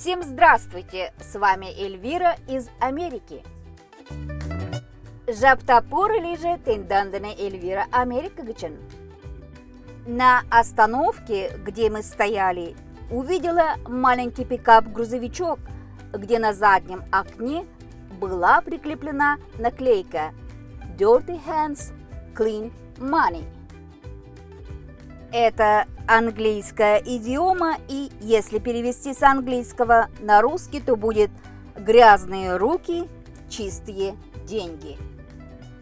Всем здравствуйте! С вами Эльвира из Америки. Жаптапур лиже тендандene Эльвира Америка гычын. На остановке, где мы стояли, увидела маленький пикап-грузовичок, где на заднем окне была прикреплена наклейка Dirty Hands, Clean Money. Это английская идиома, и если перевести с английского на русский, то будет «грязные руки, чистые деньги».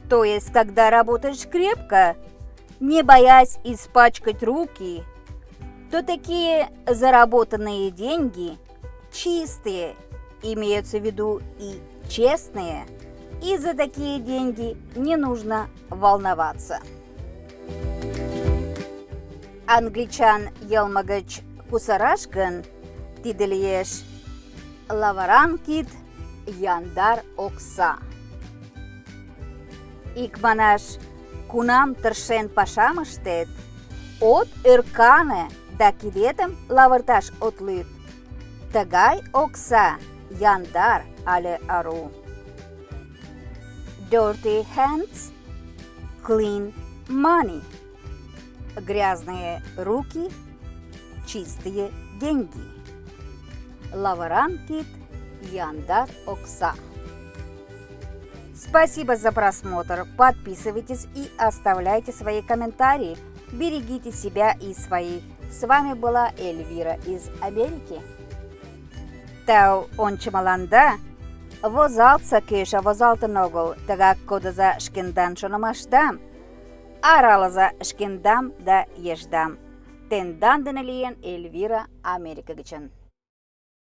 То есть, когда работаешь крепко, не боясь испачкать руки, то такие заработанные деньги чистые, имеются в виду и честные, и за такие деньги не нужно волноваться. Англичан елмагач кусарашкан тиделиеш лаваранкит яндар окса. Икманаш кунам тыршен пашам ыштет, от ӧркане да кидетым лавырташ от лӱд. Тыгай окса яндар але ару. Dirty hands, clean money. Грязные руки, чистые деньги. Лаваранкит яндар окса. Спасибо за просмотр. Подписывайтесь и оставляйте свои комментарии. Берегите себя и своих. С вами была Эльвира из Америки. Тау ончымаланда возалтса кеша возалтын огыл, тыгак кодыза шкендан шонымаштам. Аралыза шкендам да ешдам. Тендан дене лийын Эльвира Америка гычын.